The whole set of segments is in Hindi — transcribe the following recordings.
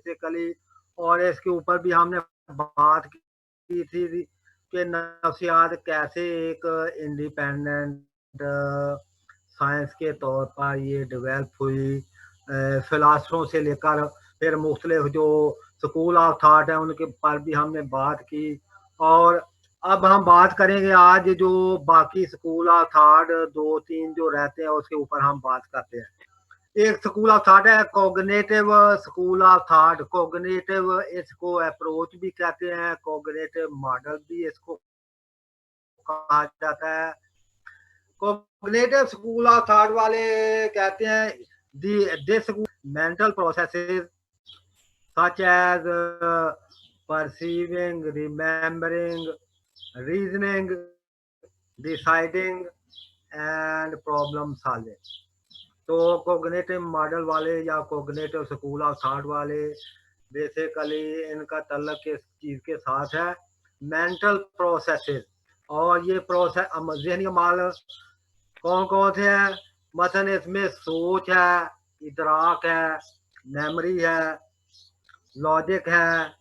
बेसिकली। और इसके ऊपर भी हमने बात की थी कि नफ्सियात कैसे एक इंडिपेंडेंट साइंस के तौर पर ये डेवलप हुई, फिलासफों से लेकर फिर मुख्तलिफ जो स्कूल ऑफ थाट है उनके पर भी हमने बात की। और अब हम बात करेंगे आज जो बाकी स्कूल ऑफ थाट दो तीन जो रहते हैं उसके ऊपर हम बात करते हैं। एक स्कूल ऑफ थॉट है cognitive school of thought. Cognitive इसको अप्रोच भी कहते हैं, कॉग्निटिव मॉडल भी इसको कहा जाता है। कॉग्निटिव स्कूल ऑफ थॉट वाले कहते हैं this mental processes such as perceiving, remembering, reasoning, deciding and problem solving. तो कोग्निटिव मॉडल वाले या कोग्निटिव स्कूल ऑफ थॉट वाले बेसिकली इनका तल्लक किस चीज़ के साथ है, मेंटल प्रोसेसेस। और ये प्रोसेस जहनी अमाल कौन कौन से हैं, मसलन इसमें सोच है, इदराक है, मेमोरी है, लॉजिक है,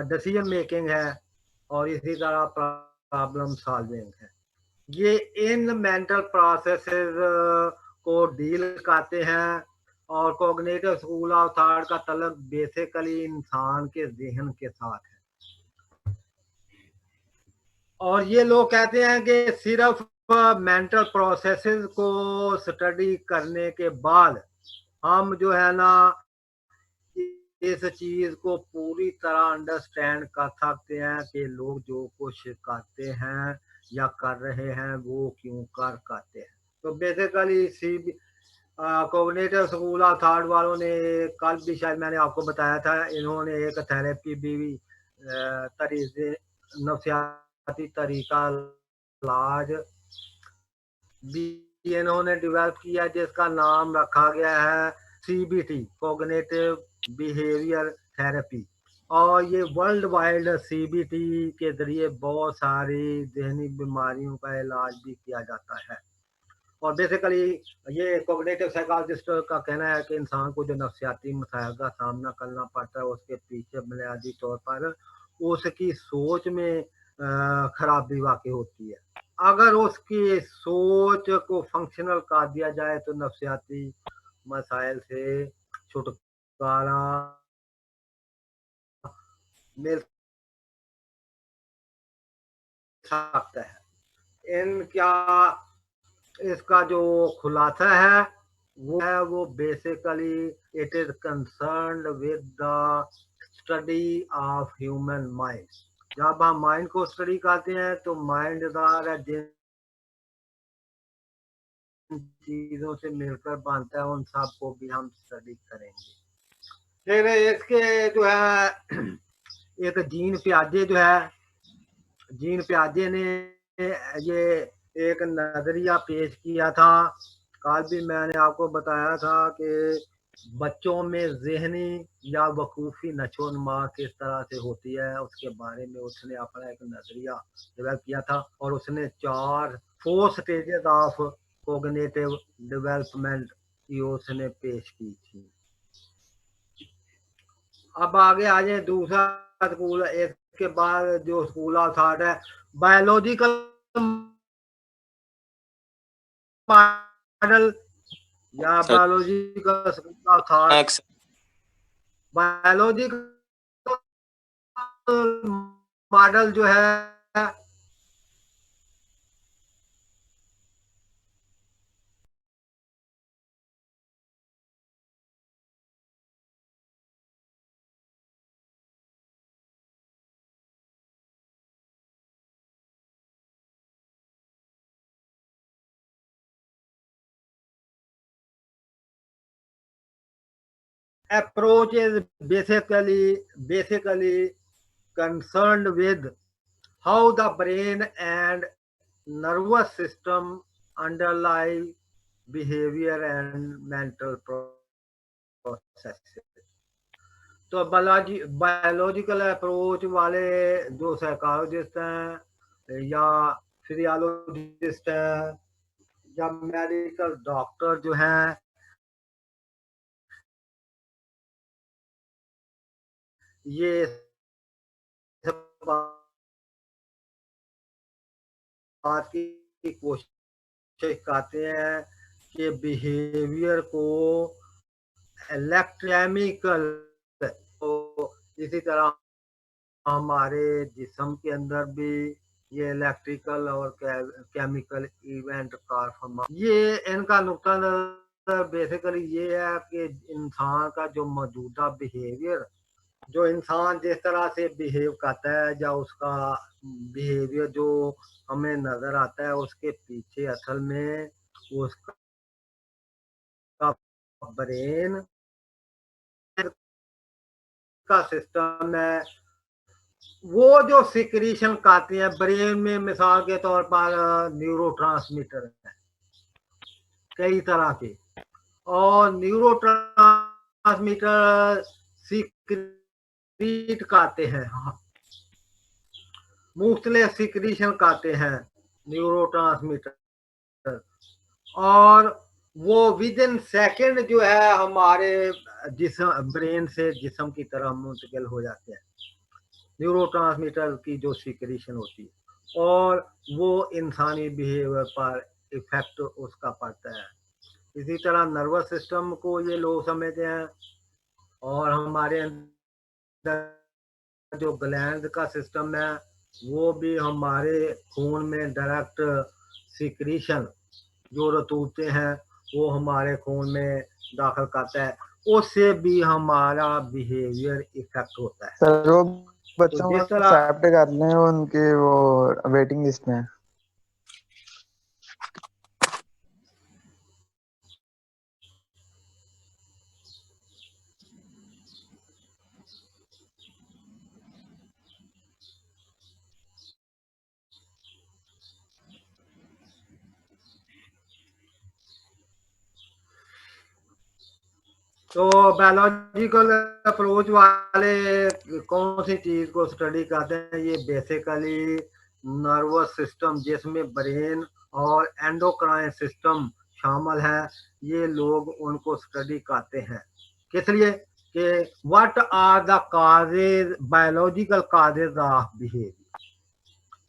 डिसीजन मेकिंग है और इसी तरह प्रॉब्लम सॉल्विंग है। ये इन मेंटल प्रोसेसेस को डील करते हैं। और कॉग्निटिव स्कूल ऑफ थॉट का तल्लुक बेसिकली इंसान के जहन के साथ है। और ये लोग कहते हैं कि सिर्फ मेंटल प्रोसेसेस को स्टडी करने के बाद हम जो है ना इस चीज को पूरी तरह अंडरस्टैंड कर सकते हैं कि लोग जो कुछ करते हैं या कर रहे हैं वो क्यों करते हैं। तो basically cognitive school of thought वालों ने कल भी शायद मैंने आपको बताया था, इन्होंने एक थेरेपी भी तरीके नफ्सियाती तरीका इलाज भी इन्होंने डेवलप किया जिसका नाम रखा गया है CBT, कॉग्निटिव बिहेवियर थेरेपी। और ये वर्ल्ड वाइड CBT के जरिए बहुत सारी जहनी बीमारियों का इलाज भी किया जाता है। और बेसिकली ये कॉग्निटिव साइकोलॉजिस्ट का कहना है कि इंसान को जो नफ्सियाती मसाइल का सामना करना पड़ता है उसके पीछे बुनियादी तौर पर उसकी सोच में खराबी वाकई होती है। अगर उसकी सोच को फंक्शनल कर दिया जाए तो नफ्सियाती मसाइल से छुटकारा मिल सकता है। क्या इसका जो खुलासा है वो basically it is concerned with the study of human mind. जब हम माइंड को स्टडी करते हैं तो माइंड द्वारा जिन चीजों से मिलकर बनता है उन सब को भी हम स्टडी करेंगे। फिर इसके जो है एक जीन प्याजे जो है, जीन प्याजे ने ये एक नजरिया पेश किया था। कल भी मैंने आपको बताया था कि बच्चों में जहनी या वकूफ़ी नशोनुमा किस तरह से होती है उसके बारे में उसने अपना एक नजरिया डेवलप किया था। और उसने 4 स्टेजेस ऑफ कोग्निटिव डेवलपमेंट की उसने पेश की थी। अब आगे आ जाए दूसरा स्कूल। इसके बाद जो स्कूल ऑफ थॉट है बायोलॉजिकल मॉडल या biological school of thought. Biological model जो है approach is basically concerned with how the brain and nervous system underlie behavior and mental processes। तो बायोलॉजिकल अप्रोच वाले जो साइकोलॉजिस्ट हैं या फिजियोलॉजिस्ट हैं या मेडिकल डॉक्टर जो हैं ये सब बात की कोशिश करते हैं कि बिहेवियर को इलेक्ट्रोकेमिकल, तो इसी तरह हमारे जिस्म के अंदर भी ये इलेक्ट्रिकल और केमिकल इवेंट का ये इनका नुक्ता नजर बेसिकली ये है कि इंसान का जो मौजूदा बिहेवियर, जो इंसान जिस तरह से बिहेव करता है या उसका बिहेवियर जो हमें नजर आता है, उसके पीछे असल में उसका ब्रेन का सिस्टम है। वो जो सिक्रीशन करते हैं ब्रेन में, मिसाल के तौर पर न्यूरोट्रांसमीटर है कई तरह के, और न्यूरोट्रांसमीटर सिक्रीट करते हैं, मुख्तलिफ सिक्रीशन करते हैं न्यूरोट्रांसमीटर, और वो विद इन सेकेंड जो है हमारे जिस्म, ब्रेन से जिस्म की तरफ मुंतकिल हो जाते हैं। न्यूरोट्रांसमीटर की जो सिक्रीशन होती है, और वो इंसानी बिहेवियर पर इफेक्ट उसका पड़ता है। इसी तरह नर्वस सिस्टम को ये लोग समझते हैं, और हमारे अंदर जो ग्लैंड का सिस्टम है वो भी हमारे खून में डायरेक्ट सिक्रीशन जो रतूते हैं वो हमारे खून में दाखिल करता है, उससे भी हमारा बिहेवियर इफेक्ट होता है। सर वो बच्चों तो को जिस तरह एक्सेप्ट कर लें उनके वो वेटिंग लिस्ट में। तो बायोलॉजिकल अप्रोच वाले कौन सी चीज को स्टडी करते हैं, ये बेसिकली नर्वस सिस्टम जिसमें ब्रेन और एंडोक्राइन सिस्टम शामिल है, ये लोग उनको स्टडी करते हैं। किस लिए कि what are the causes, biological causes of behaviour.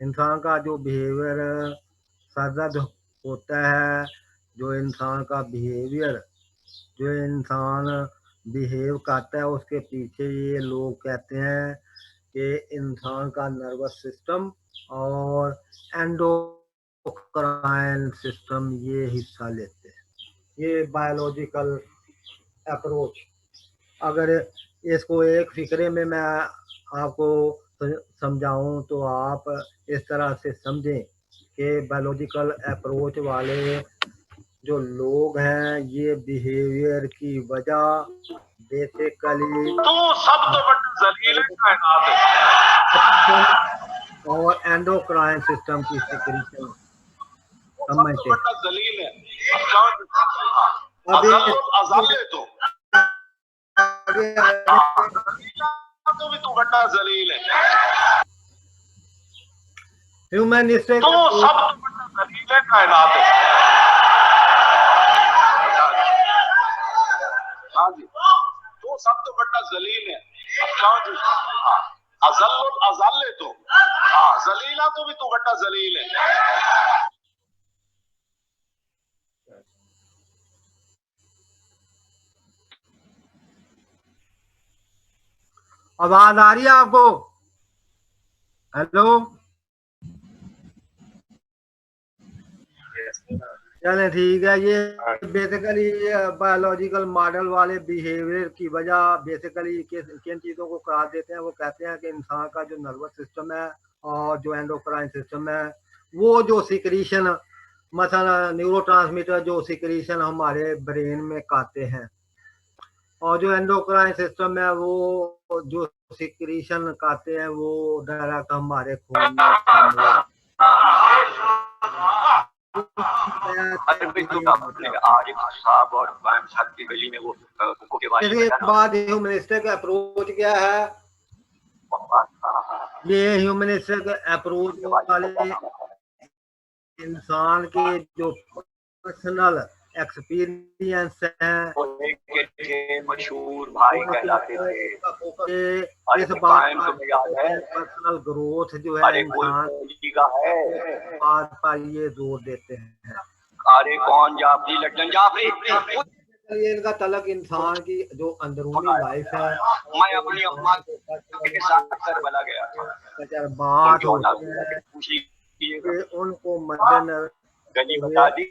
इंसान का जो बिहेवियर सरदर्द होता है, जो इंसान का बिहेवियर, जो इंसान बिहेव करता है, उसके पीछे ये लोग कहते हैं कि इंसान का नर्वस सिस्टम और एंडोक्राइन सिस्टम ये हिस्सा लेते हैं। ये बायोलॉजिकल अप्रोच, अगर इसको एक फिक्रे में मैं आपको समझाऊं तो आप इस तरह से समझें कि बायोलॉजिकल अप्रोच वाले जो लोग हैं ये बिहेवियर की वजह बेसिकली तो सब तो बड़ा जलील कायनात है और एंडोक्राइन सिस्टम की सिक्रीशन समझते हैं। बड़ा जलील है अभी अज़ल तो भी तो बड़ा जलील है। ह्यूमनिस्टिक तो सब तो बड़ा जलील है कायनात है। हाँ जी, तो सब तो बड़ा जलील है। अज़ल तो हाँ, जलीला तो भी तो बड़ा जलील है। आवाज आ रही है आपको? हेलो, चलें ठीक है। ये बेसिकली बायोलॉजिकल मॉडल वाले बिहेवियर की वजह बेसिकली किन चीज़ों को करार देते हैं, वो कहते हैं कि इंसान का जो नर्वस सिस्टम है और जो एंडोक्राइन सिस्टम है, वो जो सिक्रीशन, मसला न्यूरोट्रांसमीटर जो सिक्रीशन हमारे ब्रेन में करते हैं, और जो एंडोक्राइन सिस्टम है वो जो सिक्रीशन करते हैं वो डायरेक्ट हमारे खून में इसके बाद ह्यूमनिस्टिक अप्रोच क्या है? ये ह्यूमनिस्टिक अप्रोच वाले इंसान के जो पर्सनल एक्सपीरियंस हैं, थे मशहूर भाई कहलाते थे। इस बात पर पर्सनल ग्रोथ जो है इंसान बात पर ये जोर देते हैं। अरे कौन जाफरी लड्डन जाफरी, ये इनका तलक इंसान की जो अंदरूनी लाइफ है, मैं अपनी अम्मा के साथ करबला गया था, बात होती है कि उनको मद्देनजर गली बता दी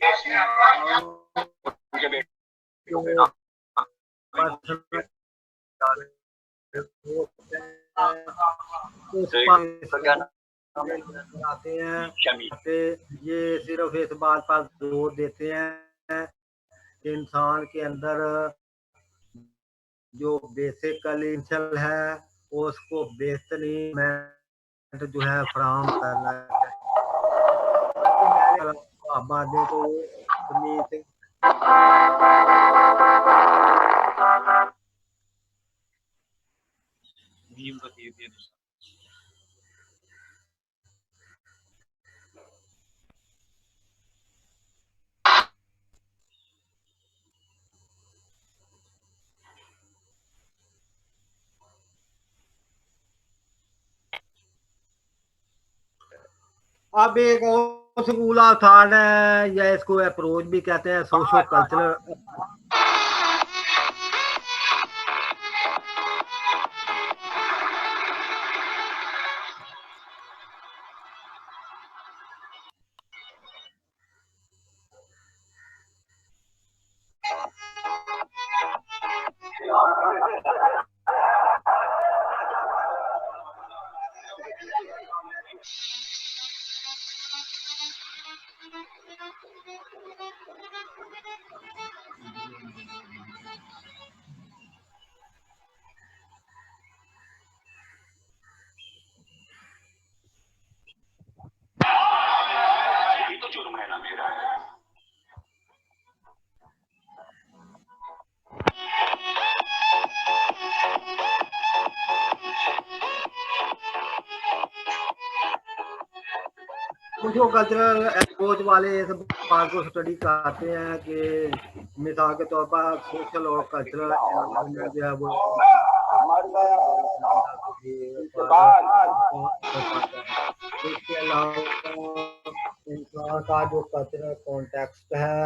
आते हैं। ये सिर्फ इस बात पर जोर देते हैं कि इंसान के अंदर जो बेसिकली है उसको बेहतरीन जो है फराहम करना चाहिए। बातें तो अब एक और स्कूल ऑफ थॉट है या इसको अप्रोच भी कहते हैं, सोशो कल्चरल। तो जुर्म है ना मेरा। सोशो कल्चरल अप्रोच वाले इस बात को स्टडी करते हैं कि मिसाल के तौर पर सोशल और कल्चरल एनवायरनमेंट जो है वो इसके अलावा इंसान का जो कल्चरल कॉन्टेक्स्ट है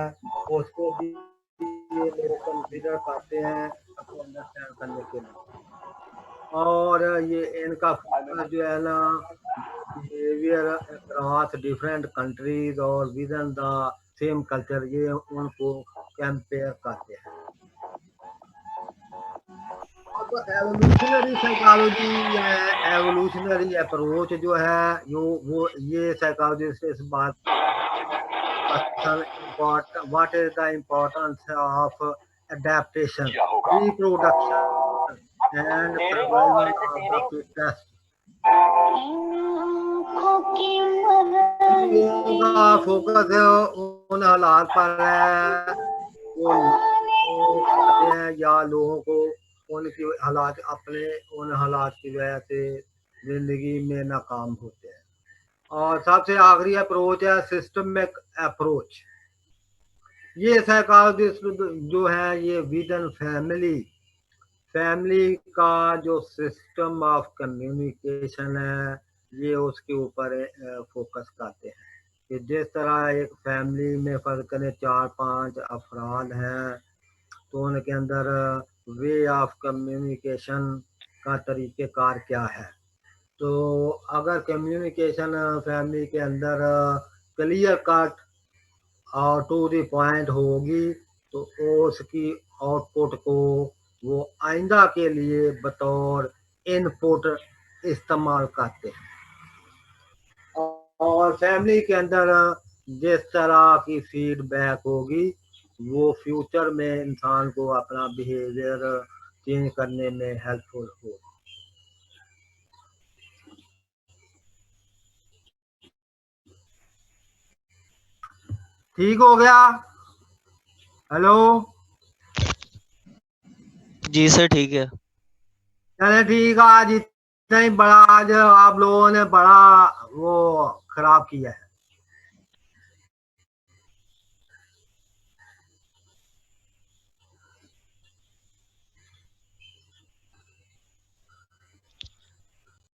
उसको भी ये लोग कंसिडर करते हैं अपने अंडरस्टैंड करने के लिए। और ये इनका जो है ना बिहेवियर अक्रॉस डिफरेंट कंट्रीज और with in the same culture, ये उनको कंपेयर करते हैं। अब एवोल्यूशनरी साइकोलॉजी या एवोल्यूशनरी अप्रोच जो है वो ये साइकोलॉजिस्ट इस बात what is the importance of adaptation, reproduction and survival of the fittest। का फोकस उन हालात पर है वो लोग हैं या लोगों को उनकी हालात अपने उन हालात की वजह से जिंदगी में नाकाम होते हैं। और सबसे आखिरी अप्रोच है सिस्टमिक अप्रोच। ये साइकोलॉजिस्ट जो है ये विद इन फैमिली का जो सिस्टम ऑफ कम्युनिकेशन है ये उसके ऊपर फोकस करते हैं कि जिस तरह एक फैमिली में फर्ज करें 4-5 अफराद हैं तो उनके अंदर वे ऑफ कम्युनिकेशन का तरीक़ेकार क्या है। तो अगर कम्युनिकेशन फैमिली के अंदर क्लियर कट और टू द पॉइंट होगी तो उसकी आउटपुट को वो आइंदा के लिए बतौर इनपुट इस्तेमाल करते हैं। और फैमिली के अंदर जिस तरह की फीडबैक होगी वो फ्यूचर में इंसान को अपना बिहेवियर चेंज करने में हेल्पफुल होगी। ठीक हो गया? हेलो जी सर ठीक है। चले ठीक है। आज इतना ही बड़ा, आज आप लोगों ने बड़ा वो खराब किया है।